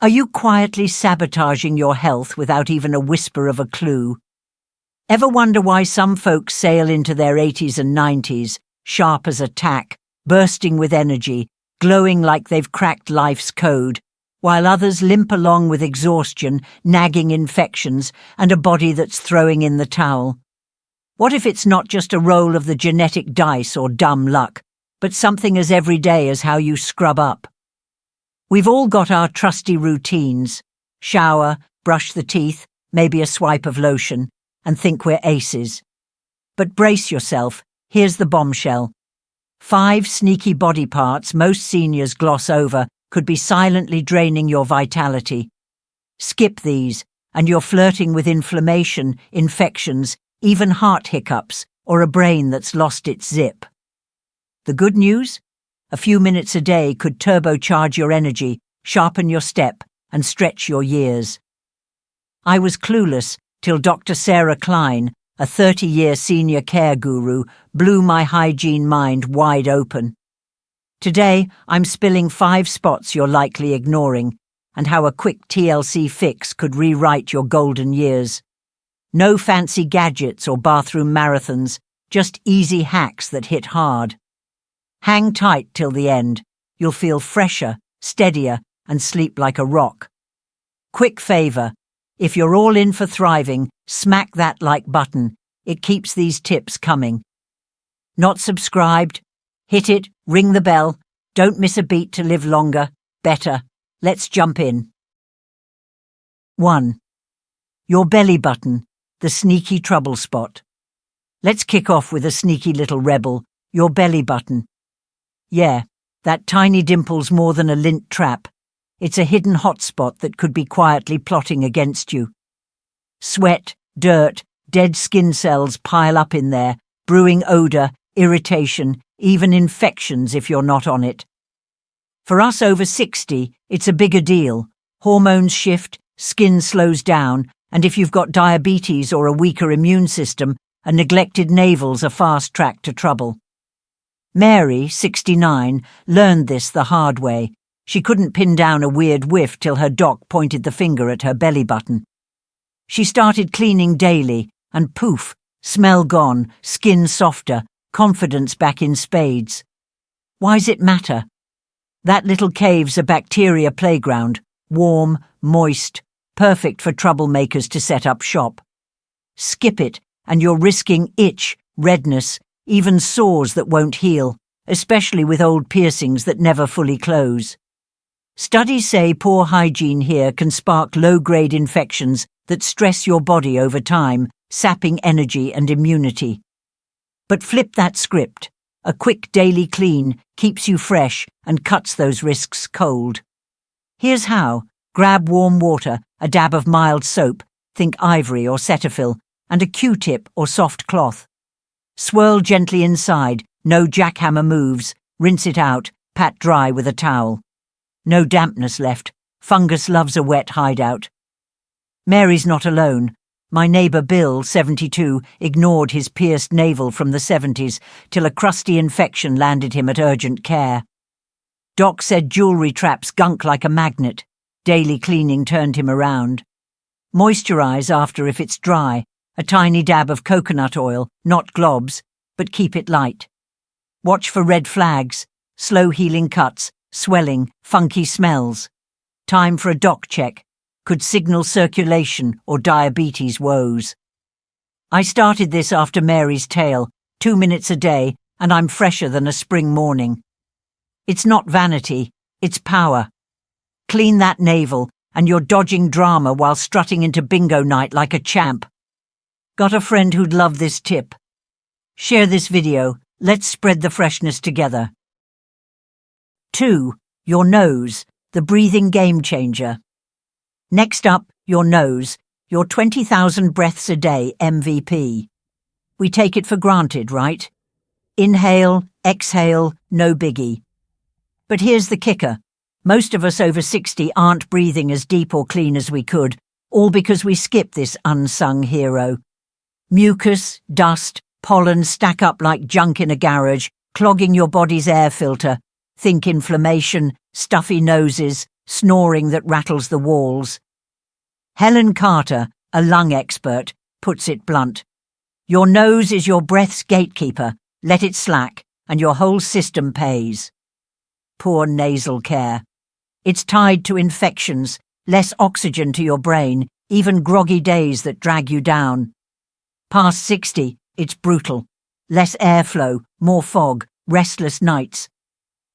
Are you quietly sabotaging your health without even a whisper of a clue? Ever wonder why some folks sail into their 80s and 90s, sharp as a tack, bursting with energy, glowing like they've cracked life's code, while others limp along with exhaustion, nagging infections, and a body that's throwing in the towel? What if it's not just a roll of the genetic dice or dumb luck, but something as everyday as how you scrub up? We've all got our trusty routines: shower, brush the teeth, maybe a swipe of lotion, and think we're aces. But brace yourself, here's the bombshell. 5 sneaky body parts most seniors gloss over could be silently draining your vitality. Skip these, and you're flirting with inflammation, infections, even heart hiccups, or a brain that's lost its zip. The good news? A few minutes a day could turbocharge your energy, sharpen your step, and stretch your years. I was clueless till Dr. Sarah Klein, a 30-year senior care guru, blew my hygiene mind wide open. Today, I'm spilling 5 spots you're likely ignoring, and how a quick TLC fix could rewrite your golden years. No fancy gadgets or bathroom marathons, just easy hacks that hit hard. Hang tight till the end. You'll feel fresher, steadier, and sleep like a rock. Quick favour: if you're all in for thriving, smack that like button. It keeps these tips coming. Not subscribed? Hit it, ring the bell. Don't miss a beat to live longer, better. Let's jump in. 1. Your belly button, the sneaky trouble spot. Let's kick off with a sneaky little rebel, your belly button. Yeah, that tiny dimple's more than a lint trap. It's a hidden hotspot that could be quietly plotting against you. Sweat, dirt, dead skin cells pile up in there, brewing odour, irritation, even infections if you're not on it. For us over 60, it's a bigger deal. Hormones shift, skin slows down, and if you've got diabetes or a weaker immune system, a neglected navel's a fast track to trouble. Mary, 69, learned this the hard way. She couldn't pin down a weird whiff till her doc pointed the finger at her belly button. She started cleaning daily, and poof, smell gone, skin softer, confidence back in spades. Why's it matter? That little cave's a bacteria playground, warm, moist, perfect for troublemakers to set up shop. Skip it, and you're risking itch, redness, even sores that won't heal, especially with old piercings that never fully close. Studies say poor hygiene here can spark low-grade infections that stress your body over time, sapping energy and immunity. But flip that script. A quick daily clean keeps you fresh and cuts those risks cold. Here's how. Grab warm water, a dab of mild soap, think Ivory or Cetaphil, and a Q-tip or soft cloth. Swirl gently inside, no jackhammer moves, rinse it out, pat dry with a towel. No dampness left, fungus loves a wet hideout. Mary's not alone. My neighbour Bill, 72, ignored his pierced navel from the 70s till a crusty infection landed him at urgent care. Doc said jewellery traps gunk like a magnet. Daily cleaning turned him around. Moisturise after if it's dry. A tiny dab of coconut oil, not globs, but keep it light. Watch for red flags, slow healing cuts, swelling, funky smells. Time for a doc check. Could signal circulation or diabetes woes. I started this after Mary's tale, 2 minutes a day, and I'm fresher than a spring morning. It's not vanity, it's power. Clean that navel, and you're dodging drama while strutting into bingo night like a champ. Got a friend who'd love this tip? Share this video. Let's spread the freshness together. 2. Your nose, the breathing game changer. Next up, your nose, your 20,000 breaths a day MVP. We take it for granted, right? Inhale, exhale, no biggie. But here's the kicker. Most of us over 60 aren't breathing as deep or clean as we could, all because we skip this unsung hero. Mucus, dust, pollen stack up like junk in a garage, clogging your body's air filter. Think inflammation, stuffy noses, snoring that rattles the walls. Helen Carter, a lung expert, puts it blunt. Your nose is your breath's gatekeeper. Let it slack, and your whole system pays. Poor nasal care. It's tied to infections, less oxygen to your brain, even groggy days that drag you down. Past 60, it's brutal. Less airflow, more fog, restless nights.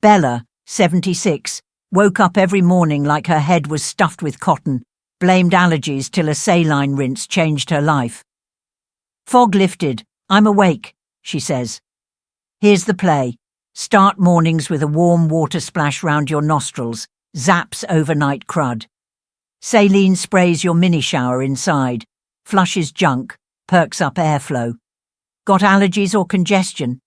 Bella, 76, woke up every morning like her head was stuffed with cotton, blamed allergies till a saline rinse changed her life. Fog lifted. I'm awake, she says. Here's the play. Start mornings with a warm water splash round your nostrils, zaps overnight crud. Saline sprays your mini shower inside, flushes junk, perks up airflow. Got allergies or congestion?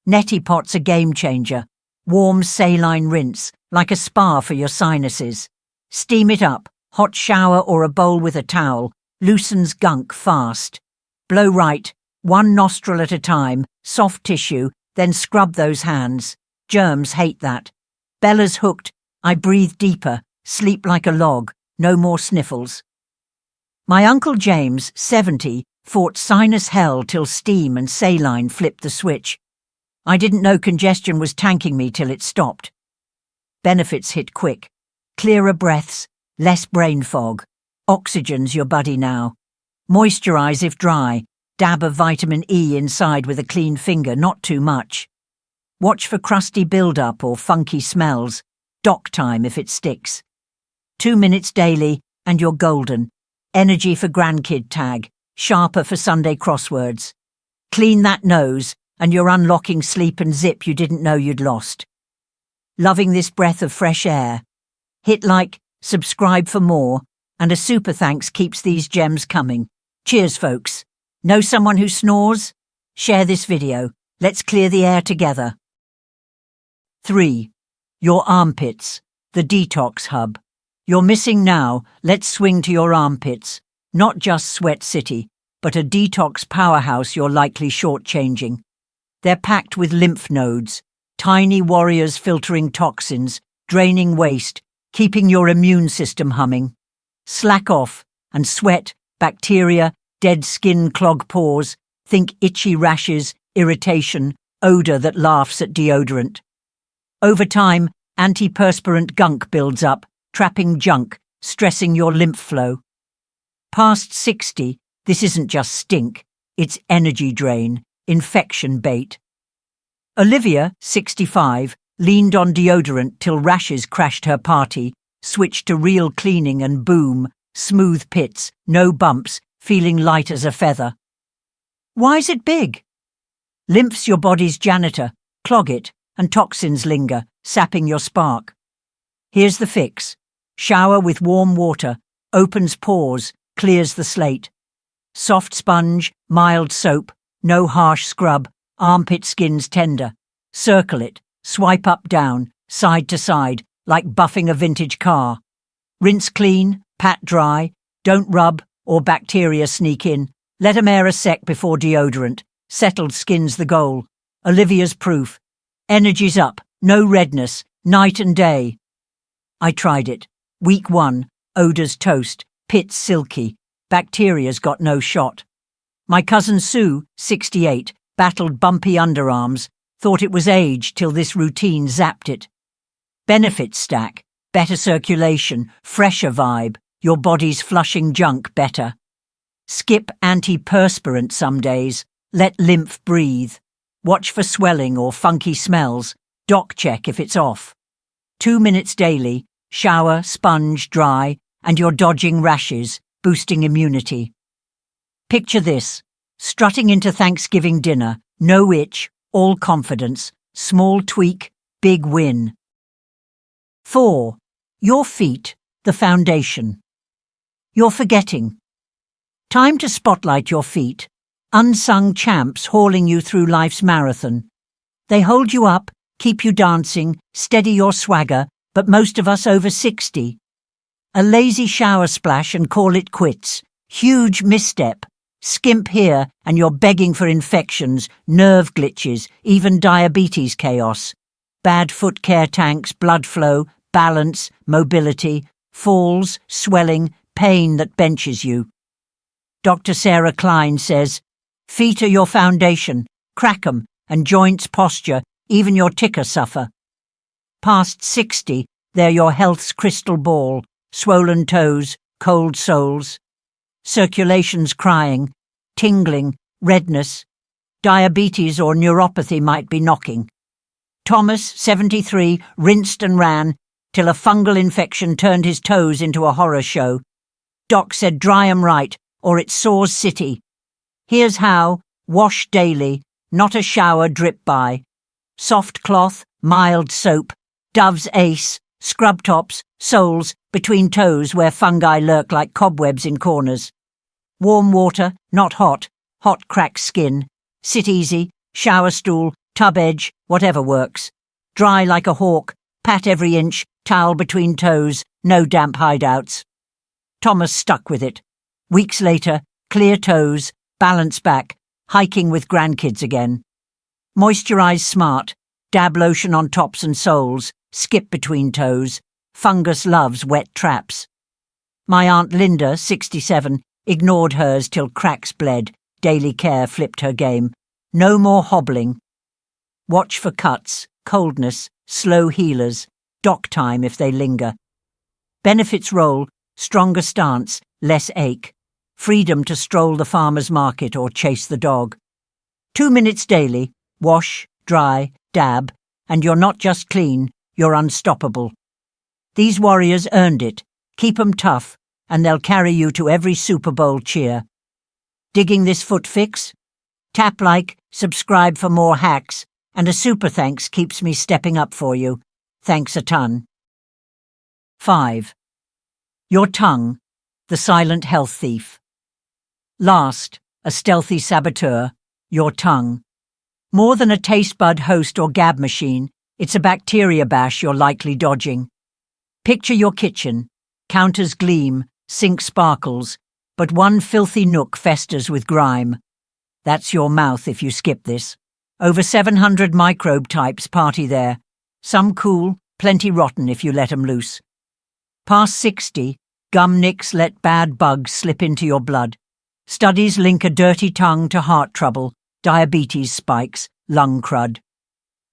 Neti Pot's a game changer. Warm saline rinse, like a spa for your sinuses. Steam it up, hot shower or a bowl with a towel, loosens gunk fast. Blow right, one nostril at a time, soft tissue, then scrub those hands. Germs hate that. Bella's hooked. I breathe deeper, sleep like a log, no more sniffles. My Uncle James, 70, fought sinus hell till steam and saline flipped the switch. I didn't know congestion was tanking me till it stopped. Benefits hit quick. Clearer breaths, less brain fog. Oxygen's your buddy now. Moisturize if dry. Dab of vitamin E inside with a clean finger, not too much. Watch for crusty build-up or funky smells. Dock time if it sticks. 2 minutes daily and you're golden. Energy for grandkid tag. Sharper for Sunday crosswords. Clean that nose and you're unlocking sleep and zip you didn't know you'd lost. Loving this breath of fresh air. Hit like, subscribe for more, and a super thanks keeps these gems coming. Cheers, folks. Know someone who snores? Share this video. Let's clear the air together. 3. Your armpits, the detox hub. You're missing now, let's swing to your armpits. Not just Sweat City, but a detox powerhouse you're likely shortchanging. They're packed with lymph nodes, tiny warriors filtering toxins, draining waste, keeping your immune system humming. Slack off, and sweat, bacteria, dead skin clog pores, think itchy rashes, irritation, odour that laughs at deodorant. Over time, antiperspirant gunk builds up, trapping junk, stressing your lymph flow. Past 60, this isn't just stink, it's energy drain, infection bait. Olivia, 65, leaned on deodorant till rashes crashed her party, switched to real cleaning and boom, smooth pits, no bumps, feeling light as a feather. Why's it big? Lymph's your body's janitor, clog it, and toxins linger, sapping your spark. Here's the fix. Shower with warm water, opens pores, clears the slate. Soft sponge, mild soap, no harsh scrub, armpit skin's tender. Circle it, swipe up down, side to side, like buffing a vintage car. Rinse clean, pat dry, don't rub or bacteria sneak in. Let 'em air a sec before deodorant. Settled skin's the goal. Olivia's proof. Energy's up, no redness, night and day. I tried it. Week 1, odours toast, pits silky, bacteria's got no shot. My cousin Sue, 68, battled bumpy underarms, thought it was age till this routine zapped it. Benefits stack, better circulation, fresher vibe, your body's flushing junk better. Skip antiperspirant some days, let lymph breathe. Watch for swelling or funky smells, doc check if it's off. 2 minutes daily, shower, sponge, dry, and you're dodging rashes, boosting immunity. Picture this, strutting into Thanksgiving dinner, no itch, all confidence, small tweak, big win. 4. Your feet, the foundation. You're forgetting. Time to spotlight your feet, unsung champs hauling you through life's marathon. They hold you up, keep you dancing, steady your swagger, but most of us over 60. A lazy shower splash and call it quits. Huge misstep. Skimp here and you're begging for infections, nerve glitches, even diabetes chaos. Bad foot care tanks, blood flow, balance, mobility, falls, swelling, pain that benches you. Dr. Sarah Klein says, feet are your foundation, crack 'em, and joints, posture, even your ticker suffer. Past 60, they're your health's crystal ball, swollen toes, cold soles. Circulation's crying, tingling, redness. Diabetes or neuropathy might be knocking. Thomas, 73, rinsed and ran till a fungal infection turned his toes into a horror show. Doc said dry 'em right, or it's sores city. Here's how: wash daily, not a shower drip by. Soft cloth, mild soap, Dove's Ace, scrub tops, soles, between toes where fungi lurk like cobwebs in corners. Warm water, not hot, hot cracks skin. Sit easy, shower stool, tub edge, whatever works. Dry like a hawk, pat every inch, towel between toes, no damp hideouts. Thomas stuck with it. Weeks later, clear toes, balance back, hiking with grandkids again. Moisturize smart, dab lotion on tops and soles, skip between toes. Fungus loves wet traps. My Aunt Linda, 67, ignored hers till cracks bled. Daily care flipped her game. No more hobbling. Watch for cuts, coldness, slow healers, doc time if they linger. Benefits roll, stronger stance, less ache. Freedom to stroll the farmer's market or chase the dog. 2 minutes daily, wash, dry, dab, and you're not just clean, you're unstoppable. These warriors earned it. Keep 'em tough, and they'll carry you to every Super Bowl cheer. Digging this foot fix? Tap like, subscribe for more hacks, and a super thanks keeps me stepping up for you. Thanks a ton. 5. Your tongue, the silent health thief. Last, a stealthy saboteur, your tongue. More than a taste bud host or gab machine, it's a bacteria bash you're likely dodging. Picture your kitchen. Counters gleam, sink sparkles, but one filthy nook festers with grime. That's your mouth if you skip this. Over 700 microbe types party there. Some cool, plenty rotten if you let 'em loose. Past 60, gum nicks let bad bugs slip into your blood. Studies link a dirty tongue to heart trouble, diabetes spikes, lung crud.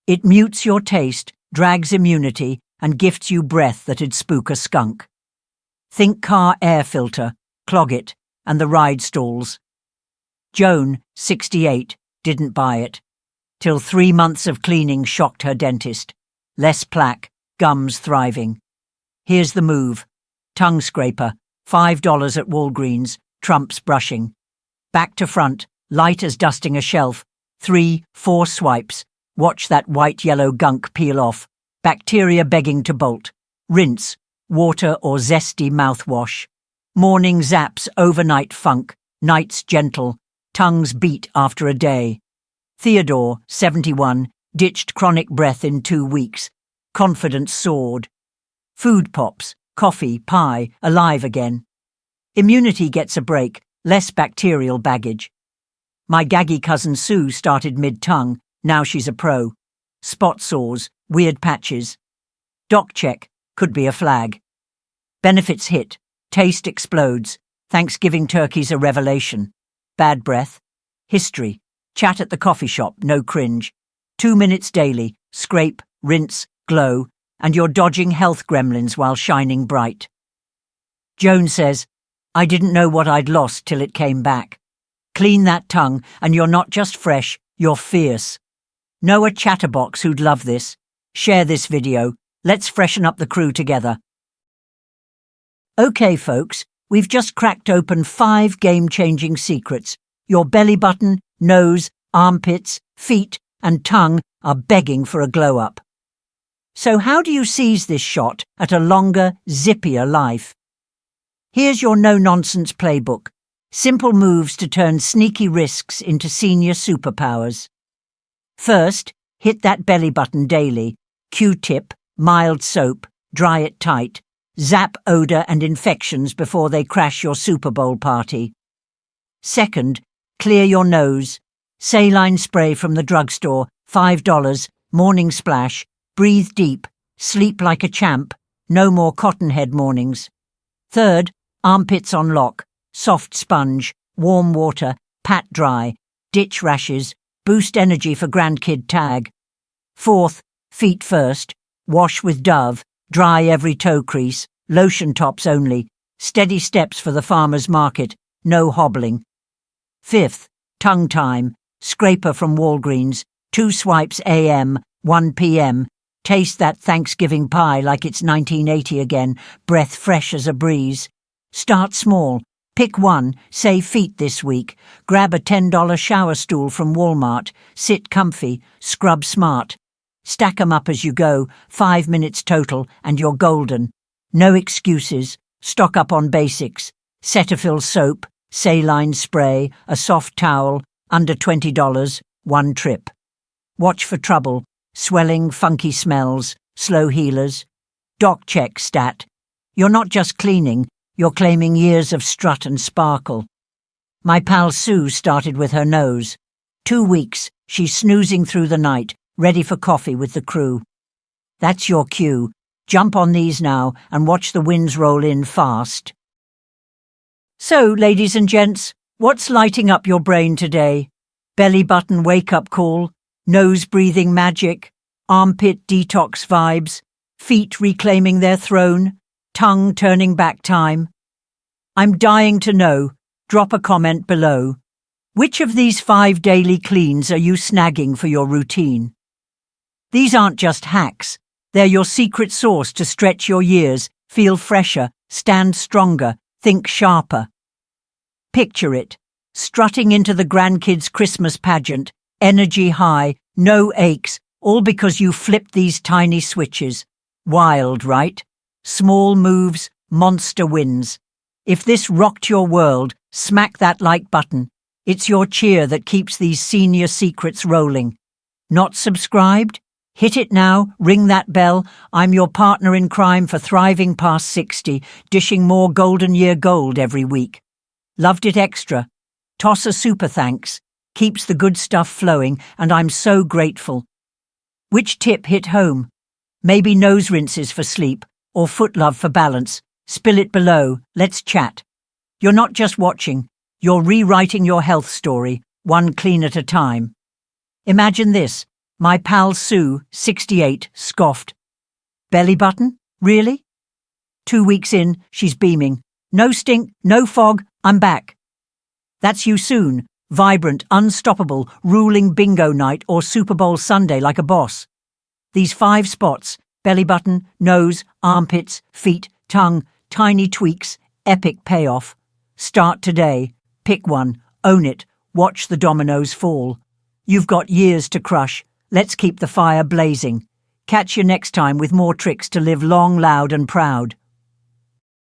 It mutes your taste, drags immunity, and gifts you breath that'd spook a skunk. Think car air filter, clog it, and the ride stalls. Joan, 68, didn't buy it. Till 3 months of cleaning shocked her dentist. Less plaque, gums thriving. Here's the move. Tongue scraper, $5 at Walgreens, trumps brushing. Back to front, light as dusting a shelf. 3, 4 swipes. Watch that white-yellow gunk peel off. Bacteria begging to bolt. Rinse, water or zesty mouthwash. Morning zaps overnight funk, nights gentle, tongues beat after a day. Theodore, 71, ditched chronic breath in 2 weeks. Confidence soared. Food pops, coffee, pie, alive again. Immunity gets a break, less bacterial baggage. My gaggy cousin Sue started mid-tongue, now she's a pro. Spot sores, weird patches. Doc check, could be a flag. Benefits hit, taste explodes, Thanksgiving turkey's a revelation. Bad breath. History, chat at the coffee shop, no cringe. 2 minutes daily, scrape, rinse, glow, and you're dodging health gremlins while shining bright. Joan says, I didn't know what I'd lost till it came back. Clean that tongue, and you're not just fresh, you're fierce. Know a chatterbox who'd love this. Share this video. Let's freshen up the crew together. Okay, folks, we've just cracked open 5 game-changing secrets. Your belly button, nose, armpits, feet, and tongue are begging for a glow-up. So how do you seize this shot at a longer, zippier life? Here's your no-nonsense playbook. Simple moves to turn sneaky risks into senior superpowers. First, hit that belly button daily. Q-tip, mild soap, dry it tight. Zap odor and infections before they crash your Super Bowl party. Second, clear your nose. Saline spray from the drugstore, $5, morning splash. Breathe deep, sleep like a champ, No more cotton head mornings. Third, armpits on lock, soft sponge, warm water, pat dry, ditch rashes, boost energy for grandkid tag. Fourth, feet first, wash with Dove, dry every toe crease, lotion tops only, steady steps for the farmer's market, no hobbling. Fifth, tongue time, scraper from Walgreens, 2 swipes AM, 1 PM, taste that Thanksgiving pie like it's 1980 again, breath fresh as a breeze. Start small, pick one, say feet this week, grab a $10 shower stool from Walmart, sit comfy, scrub smart. Stack 'em up as you go, 5 minutes total, and you're golden. No excuses, stock up on basics, Cetaphil soap, saline spray, a soft towel, under $20, 1 trip. Watch for trouble, swelling, funky smells, slow healers. Doc check stat. You're not just cleaning, you're claiming years of strut and sparkle. My pal Sue started with her nose. 2 weeks, she's snoozing through the night, ready for coffee with the crew. That's your cue. Jump on these now and watch the winds roll in fast. So, ladies and gents, what's lighting up your brain today? Belly button wake-up call, nose breathing magic, armpit detox vibes, feet reclaiming their throne, tongue turning back time? I'm dying to know. Drop a comment below. Which of these 5 daily cleans are you snagging for your routine? These aren't just hacks. They're your secret sauce to stretch your years, feel fresher, stand stronger, think sharper. Picture it, strutting into the grandkids' Christmas pageant, energy high, no aches, all because you flipped these tiny switches. Wild, right? Small moves, monster wins. If this rocked your world, smack that like button. It's your cheer that keeps these senior secrets rolling. Not subscribed? Hit it now, ring that bell. I'm your partner in crime for thriving past 60, dishing more golden year gold every week. Loved it extra? Toss a super thanks. Keeps the good stuff flowing, and I'm so grateful. Which tip hit home? Maybe nose rinses for sleep, or foot love for balance. Spill it below, let's chat. You're not just watching, you're rewriting your health story, one clean at a time. Imagine this. My pal Sue, 68, scoffed. Belly button? Really? 2 weeks in, she's beaming. No stink, no fog, I'm back. That's you soon, vibrant, unstoppable, ruling bingo night or Super Bowl Sunday like a boss. These 5 spots, belly button, nose, armpits, feet, tongue, tiny tweaks, epic payoff. Start today, pick one, own it, watch the dominoes fall. You've got years to crush. Let's keep the fire blazing. Catch you next time with more tricks to live long, loud and proud.